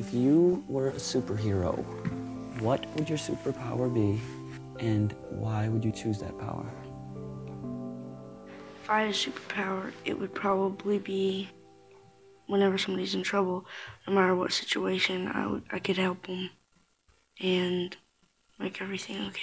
If you were a superhero, what would your superpower be, and why would you choose that power? If I had a superpower, it would probably be whenever somebody's in trouble, no matter what situation, I could help them and make everything okay.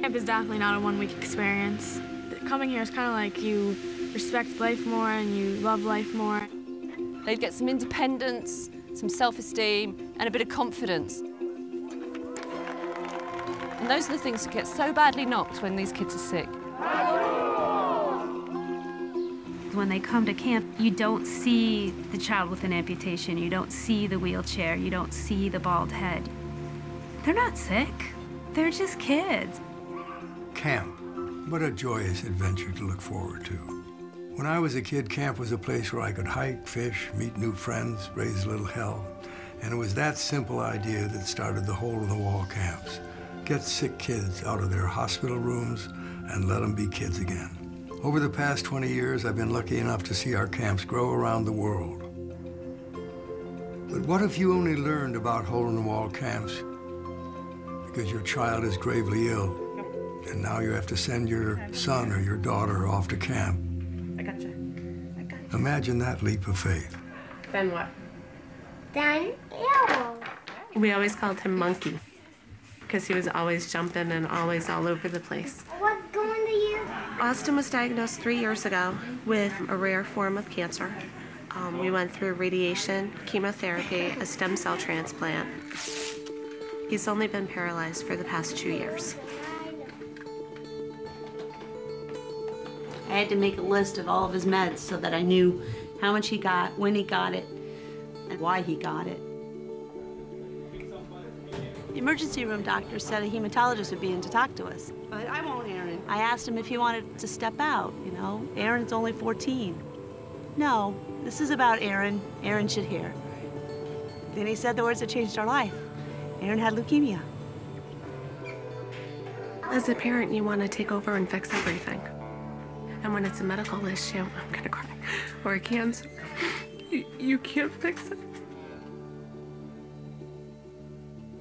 Camp is definitely not a one-week experience. Coming here is kind of like you respect life more and you love life more. They'd get some independence, some self-esteem, and a bit of confidence. And those are the things that get so badly knocked when these kids are sick. When they come to camp, you don't see the child with an amputation, you don't see the wheelchair, you don't see the bald head. They're not sick, they're just kids. Camp, what a joyous adventure to look forward to. When I was a kid, camp was a place where I could hike, fish, meet new friends, raise a little hell. And it was that simple idea that started the hole-in-the-wall camps. Get sick kids out of their hospital rooms and let them be kids again. Over the past 20 years, I've been lucky enough to see our camps grow around the world. But what if you only learned about hole-in-the-wall camps because your child is gravely ill, and now you have to send your son or your daughter off to camp? I gotcha. Imagine that leap of faith. Then what? Then yellow. We always called him Monkey because he was always jumping and always all over the place. What's going to you? Austin was diagnosed 3 years ago with a rare form of cancer. We went through radiation, chemotherapy, a stem cell transplant. He's only been paralyzed for the past 2 years. I had to make a list of all of his meds so that I knew how much he got, when he got it, and why he got it. The emergency room doctor said a hematologist would be in to talk to us. But I won't, Aaron. I asked him if he wanted to step out, you know. Aaron's only 14. No, this is about Aaron. Aaron should hear. Then he said the words that changed our life. Aaron had leukemia. As a parent, you want to take over and fix everything. And when it's a medical issue, I'm gonna cry, or a cancer, you can't fix it.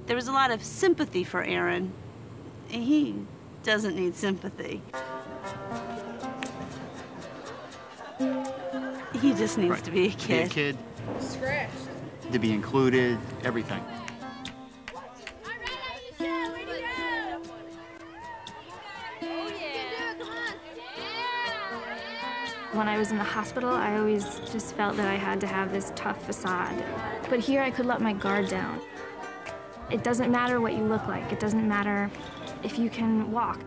There was a lot of sympathy for Aaron. He doesn't need sympathy. He just needs to be a kid. Be a kid. To be included, everything. When I was in the hospital, I always just felt that I had to have this tough facade. But here I could let my guard down. It doesn't matter what you look like. It doesn't matter if you can walk.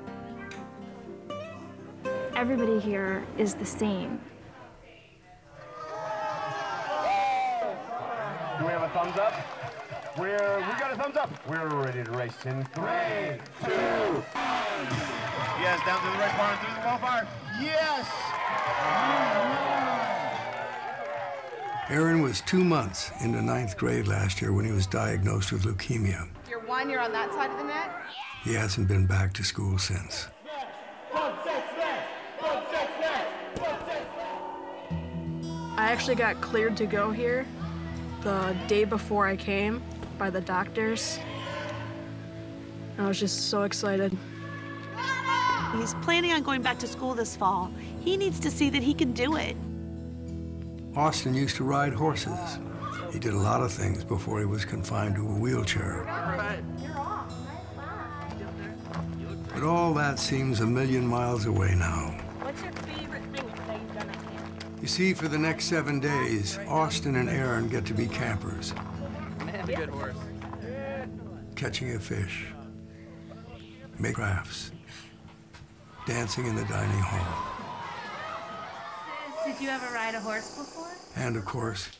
Everybody here is the same. Do we have a thumbs up? We got a thumbs up. We're ready to race in 3, 2, 1. Yes, down to the race bar and through the qualifier. Yes! Aaron was 2 months into 9th grade last year when he was diagnosed with leukemia. You're one, you're on that side of the net? He hasn't been back to school since. I actually got cleared to go here the day before I came by the doctors. I was just so excited. He's planning on going back to school this fall. He needs to see that he can do it. Austin used to ride horses. He did a lot of things before he was confined to a wheelchair. But all that seems a million miles away now. What's your favorite thing that you've done at camp? You see, for the next 7 days, Austin and Aaron get to be campers. Man, a good horse. Catching a fish, make crafts, dancing in the dining hall. Did you ever ride a horse before? And, of course,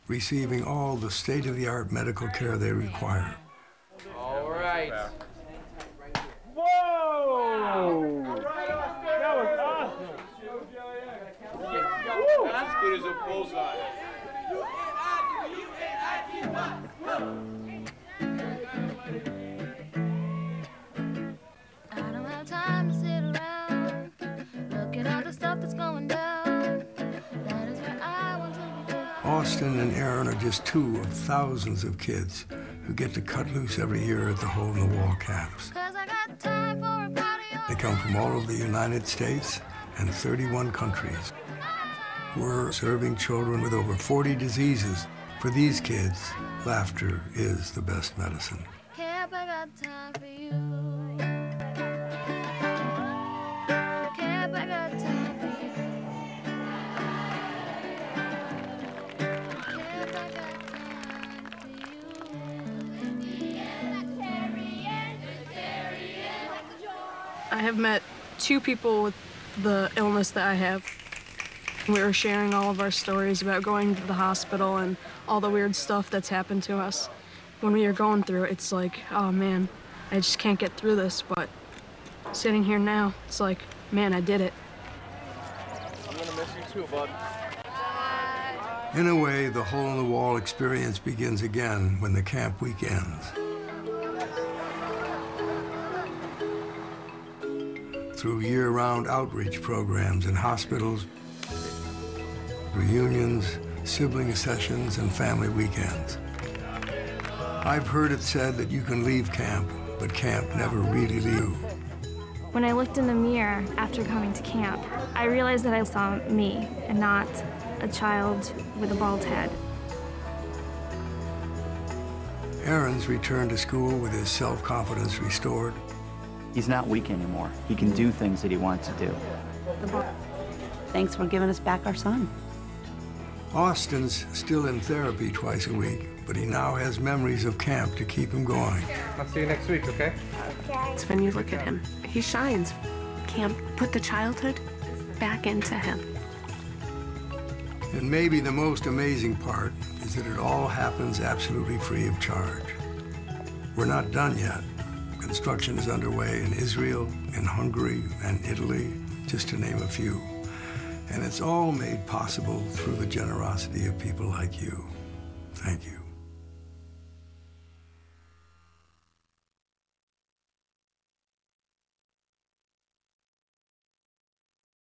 receiving all the state-of-the-art medical care they require. All right. Whoa! That was awesome. As good as a bullseye. I don't Austin and Aaron are just 2 of thousands of kids who get to cut loose every year at the hole-in-the-wall camps. They come from all over the United States and 31 countries. We're serving children with over 40 diseases. For these kids, laughter is the best medicine. I have met 2 people with the illness that I have. We were sharing all of our stories about going to the hospital and all the weird stuff that's happened to us. When we are going through it, it's like, oh man, I just can't get through this, but sitting here now, it's like, man, I did it. I'm gonna miss you too, bud. In a way, the hole-in-the-wall experience begins again when the camp week ends. Through year-round outreach programs in hospitals, reunions, sibling sessions, and family weekends. I've heard it said that you can leave camp, but camp never really leaves you. When I looked in the mirror after coming to camp, I realized that I saw me and not a child with a bald head. Aaron's returned to school with his self-confidence restored. He's not weak anymore. He can do things that he wants to do. Thanks for giving us back our son. Austin's still in therapy twice a week, but he now has memories of camp to keep him going. I'll see you next week, okay? It's when you look at him, he shines. Camp put the childhood back into him. And maybe the most amazing part is that it all happens absolutely free of charge. We're not done yet. Construction is underway in Israel, in Hungary, and Italy, just to name a few. And it's all made possible through the generosity of people like you. Thank you.